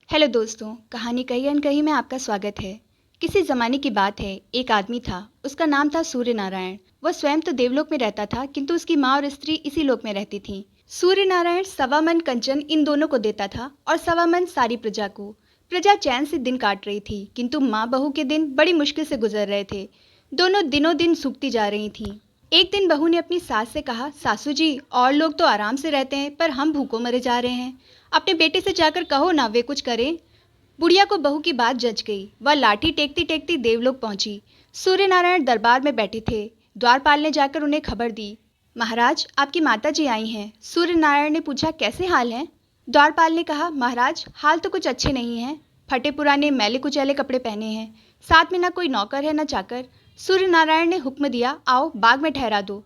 Hello दोस्तों, कहानी कही अनकही में आपका स्वागत है। किसी जमाने की बात है, एक आदमी था। उसका नाम था सूर्य नारायण। वह स्वयं तो देवलोक में रहता था, किंतु उसकी माँ और स्त्री इसी लोक में रहती थीं। सूर्य नारायण 1.25 मन कंचन इन दोनों को देता था और 1.25 मन सारी प्रजा को। प्रजा चैन से दिन काट रही थी, किंतु माँ बहू के दिन बड़ी मुश्किल से गुजर रहे थे। दोनों दिनों दिन सूखती जा रही थीं। एक दिन बहू ने अपनी सास से कहा, सासू जी, और लोग तो आराम से रहते हैं, पर हम भूखों मरे जा रहे हैं। अपने बेटे से जाकर कहो ना, वे कुछ करें। बुढ़िया को बहू की बात जच गई। वह लाठी टेकती टेकती देवलोक पहुंची। सूर्य नारायण दरबार में बैठे थे। द्वारपाल ने जाकर उन्हें खबर दी, महाराज, आपकी माता जी आई हैं। सूर्य नारायण ने पूछा, कैसे हाल हैं? द्वारपाल ने कहा, महाराज, हाल तो कुछ अच्छे नहीं हैं। फटे पुराने मैले कुचैले कपड़े पहने हैं, साथ में ना कोई नौकर है न चाकर। सूर्य नारायण ने हुक्म दिया, आओ बाग में ठहरा दो।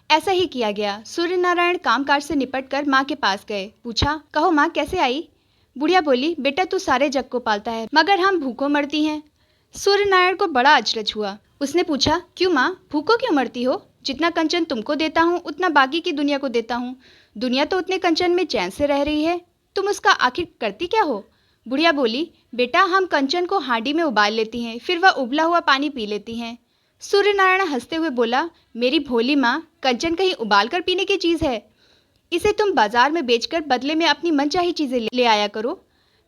ऐसा ही किया गया। सूर्य नारायण कामकाज से निपट कर माँ के पास गए। पूछा, कहो माँ, कैसे आई? बुढ़िया बोली, बेटा तू सारे जग को पालता है, मगर हम भूखों मरती हैं। सूर्य नारायण को बड़ा अचरज हुआ। उसने पूछा, क्यों माँ, भूखों क्यों मरती हो? जितना कंचन तुमको देता हूँ उतना बाकी की दुनिया को देता हूँ। दुनिया तो उतने कंचन में चैन से रह रही है, तुम उसका आखिर करती क्या हो? बुढ़िया बोली, बेटा हम कंचन को हांडी में उबाल लेती हैं, फिर वह उबला हुआ पानी पी लेती हैं। सूर्य नारायण हंसते हुए बोला, मेरी भोली माँ, कंचन कहीं उबाल कर पीने की चीज़ है। इसे तुम बाजार में बेचकर बदले में अपनी मनचाही चीजें ले आया करो,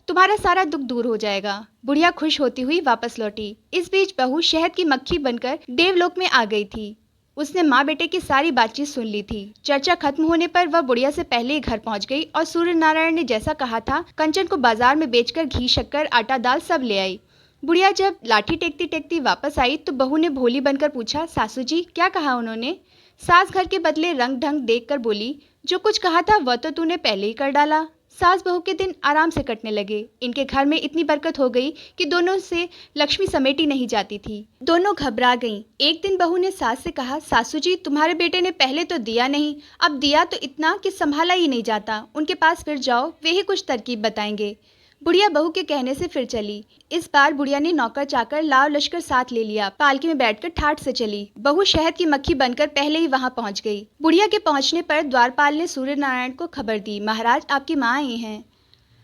तुम्हारा सारा दुख दूर हो जाएगा। बुढ़िया खुश होती हुई वापस लौटी। इस बीच बहू शहद की मक्खी बनकर देवलोक में आ गई थी। उसने माँ बेटे की सारी बातचीत सुन ली थी। चर्चा खत्म होने पर वह बुढ़िया से पहले ही घर पहुंच गई और सूर्य नारायण ने जैसा कहा था, कंचन को बाजार में बेचकर घी, शक्कर, आटा, दाल सब ले आई। बुढ़िया जब लाठी टेकती टेकती वापस आई तो बहू ने भोली बनकर पूछा, सासू जी, क्या कहा उन्होंने? सास घर के बदले रंग ढंग देखकर बोली, जो कुछ कहा था वह तो तूने पहले ही कर डाला। सास बहू के दिन आराम से कटने लगे। इनके घर में इतनी बरकत हो गई कि दोनों से लक्ष्मी समेटी नहीं जाती थी। दोनों घबरा गईं। एक दिन बहू ने सास से कहा, सासू जी, तुम्हारे बेटे ने पहले तो दिया नहीं, अब दिया तो इतना कि संभाला ही नहीं जाता। उनके पास फिर जाओ, वे ही कुछ तरकीब बताएंगे। बुढ़िया बहू के कहने से फिर चली। इस बार बुढ़िया ने नौकर चाकर लाव लश्कर साथ ले लिया। पालकी में बैठकर ठाठ से चली। बहू शहद की मक्खी बनकर पहले ही वहां पहुंच गई। बुढ़िया के पहुंचने पर द्वारपाल ने सूर्य नारायण को खबर दी, महाराज, आपकी माँ आई हैं।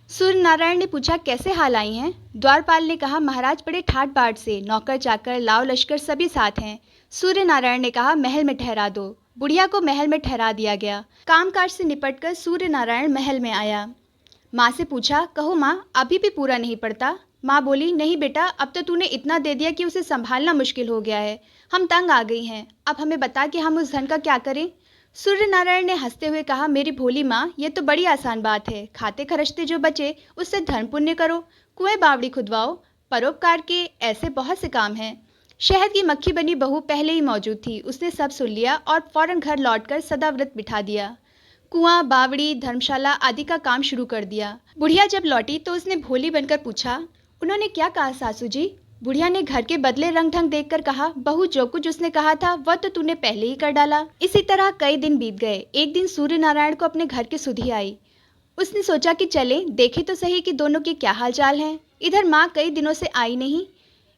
सूर्य नारायण ने पूछा, कैसे हाल आई हैं? द्वारपाल ने कहा, महाराज, बड़े ठाट बाट से, नौकर चाकर, लाव लश्कर सभी साथ हैं। सूर्य नारायण ने कहा, महल में ठहरा दो। बुढ़िया को महल में ठहरा दिया गया। कामकाज से निपटकर सूर्य नारायण महल में आया। माँ से पूछा, कहो माँ, अभी भी पूरा नहीं पड़ता? माँ बोली, नहीं बेटा, अब तो तूने इतना दे दिया कि उसे संभालना मुश्किल हो गया है। हम तंग आ गई हैं। अब हमें बता कि हम उस धन का क्या करें? सूर्य नारायण ने हंसते हुए कहा, मेरी भोली माँ, ये तो बड़ी आसान बात है। खाते खर्चते जो बचे उससे धन पुण्य करो, कुएं बावड़ी खुदवाओ, परोपकार के ऐसे बहुत से काम हैं। शहद की मक्खी बनी बहू पहले ही मौजूद थी। उसने सब सुन लिया और फौरन घर लौटकर सदाव्रत बिठा दिया। कुआं, बावड़ी, धर्मशाला आदि का काम शुरू कर दिया। बुढ़िया जब लौटी तो उसने भोली बनकर पूछा, उन्होंने क्या कहा सासू जी? बुढ़िया ने घर के बदले रंग ढंग देखकर कहा, बहू, जो कुछ उसने कहा था वह तो तूने पहले ही कर डाला। इसी तरह कई दिन बीत गए। एक दिन सूर्य नारायण को अपने घर की सुधि आई। उसने सोचा कि चले देखे तो सही कि दोनों के क्या हालचाल हैं। इधर माँ कई दिनों से आई नहीं।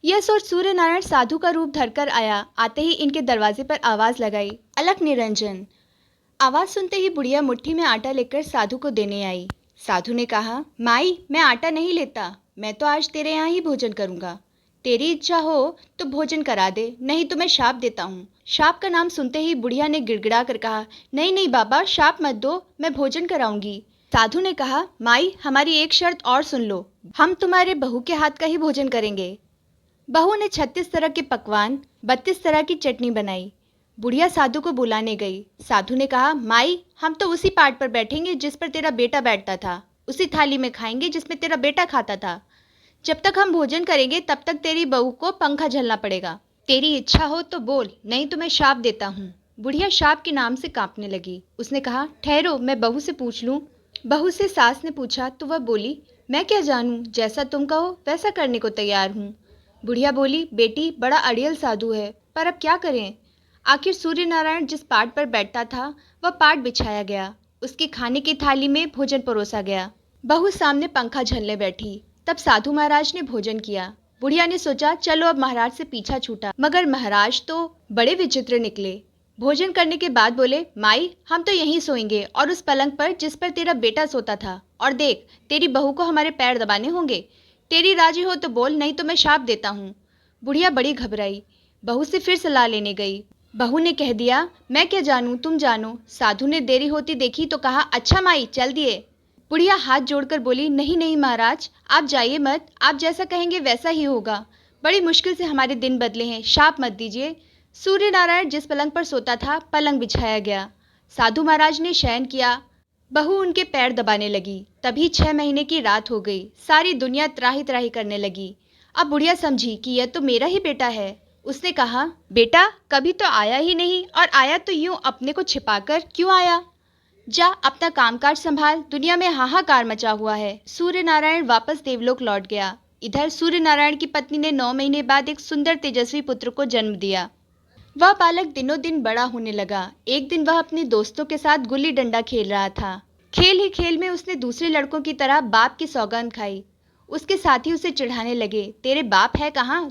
यह सोच सूर्य नारायण साधु का रूप धरकर आया। आते ही इनके दरवाजे पर आवाज लगाई, अलख निरंजन। आवाज सुनते ही बुढ़िया मुट्ठी में आटा लेकर साधु को देने आई। साधु ने कहा, माई, मैं आटा नहीं लेता, मैं तो आज तेरे यहाँ ही भोजन करूंगा। तेरी इच्छा हो तो भोजन करा दे, नहीं तो मैं शाप देता हूँ। शाप का नाम सुनते ही बुढ़िया ने गिड़गिड़ा कर कहा, नहीं नहीं बाबा, शाप मत दो, मैं भोजन कराऊंगी। साधु ने कहा, माई, हमारी एक शर्त और सुन लो, हम तुम्हारे बहू के हाथ का ही भोजन करेंगे। बहू ने 36 तरह के पकवान, 32 तरह की चटनी बनाई। बुढ़िया साधु को बुलाने गई। साधु ने कहा, माई, हम तो उसी पाट पर बैठेंगे जिस पर तेरा बेटा बैठता था, उसी थाली में खाएंगे जिसमें तेरा बेटा खाता था। जब तक हम भोजन करेंगे तब तक तेरी बहू को पंखा झलना पड़ेगा। तेरी इच्छा हो तो बोल, नहीं तो मैं शाप देता हूँ। बुढ़िया शाप के नाम से कांपने लगी। उसने कहा, ठहरो, मैं बहू से पूछ लूँ। बहू से सास ने पूछा तो वह बोली, मैं क्या जानूँ, जैसा तुम कहो वैसा करने को तैयार हूँ। बुढ़िया बोली, बेटी, बड़ा अड़ियल साधु है, पर अब क्या करें? आखिर सूर्य नारायण जिस पाट पर बैठता था वह पाट बिछाया गया। उसकी खाने की थाली में भोजन परोसा गया। बहू सामने पंखा झलने बैठी। तब साधु महाराज ने भोजन किया। बुढ़िया ने सोचा, चलो अब महाराज से पीछा छूटा, मगर महाराज तो बड़े विचित्र निकले। भोजन करने के बाद बोले, माई हम तो यहीं सोएंगे और उस पलंग पर जिस पर तेरा बेटा सोता था। और देख, तेरी बहू को हमारे पैर दबाने होंगे। तेरी राजी हो तो बोल, नहीं तो मैं शाप देता हूँ। बुढ़िया बड़ी घबराई, बहू से फिर सलाह लेने गई। बहू ने कह दिया, मैं क्या जानूं, तुम जानो। साधु ने देरी होती देखी तो कहा, अच्छा माई चल दिए। बुढ़िया हाथ जोड़कर बोली, नहीं नहीं महाराज, आप जाइए मत, आप जैसा कहेंगे वैसा ही होगा। बड़ी मुश्किल से हमारे दिन बदले हैं, शाप मत दीजिए। सूर्य नारायण जिस पलंग पर सोता था, पलंग बिछाया गया। साधु महाराज ने शयन किया। बहू उनके पैर दबाने लगी। तभी 6 महीने की रात हो गई। सारी दुनिया त्राही त्राही करने लगी। अब बुढ़िया समझी कि यह तो मेरा ही बेटा है। उसने कहा, बेटा कभी तो आया ही नहीं, और आया तो यूं अपने को छिपाकर क्यों आया। जा अपना कामकाज संभाल, दुनिया में हाहाकार मचा हुआ है। सूर्य नारायण वापस देवलोक लौट गया। इधर सूर्य नारायण की पत्नी ने 9 महीने बाद एक सुंदर तेजस्वी पुत्र को जन्म दिया। वह बालक दिनों दिन बड़ा होने लगा। एक दिन वह अपने दोस्तों के साथ गुल्ली डंडा खेल रहा था। खेल ही खेल में उसने दूसरे लड़कों की तरह बाप की सौगंध खाई। उसके साथी उसे चिढ़ाने लगे, तेरे बाप है कहाँ,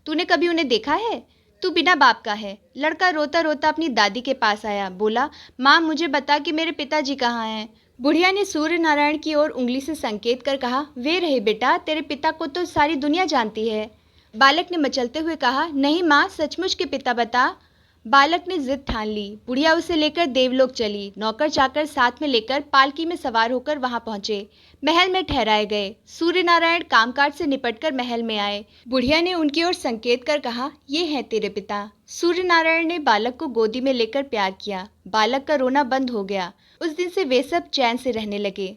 तूने कभी उन्हें देखा है, तू बिना बाप का है। लड़का रोता रोता अपनी दादी के पास आया, बोला, माँ मुझे बता कि मेरे पिताजी कहाँ हैं। बुढ़िया ने सूर्य नारायण की ओर उंगली से संकेत कर कहा, वे रहे बेटा, तेरे पिता को तो सारी दुनिया जानती है। बालक ने मचलते हुए कहा, नहीं माँ, सचमुच के पिता बता। बालक ने जिद ठान ली। बुढ़िया उसे लेकर देवलोक चली। नौकर चाकर साथ में लेकर पालकी में सवार होकर वहां पहुंचे। महल में ठहराए गए। सूर्य नारायण कामकाज से निपटकर महल में आए। बुढ़िया ने उनकी ओर संकेत कर कहा, ये हैं तेरे पिता। सूर्य नारायण ने बालक को गोदी में लेकर प्यार किया। बालक का रोना बंद हो गया। उस दिन से वे सब चैन से रहने लगे।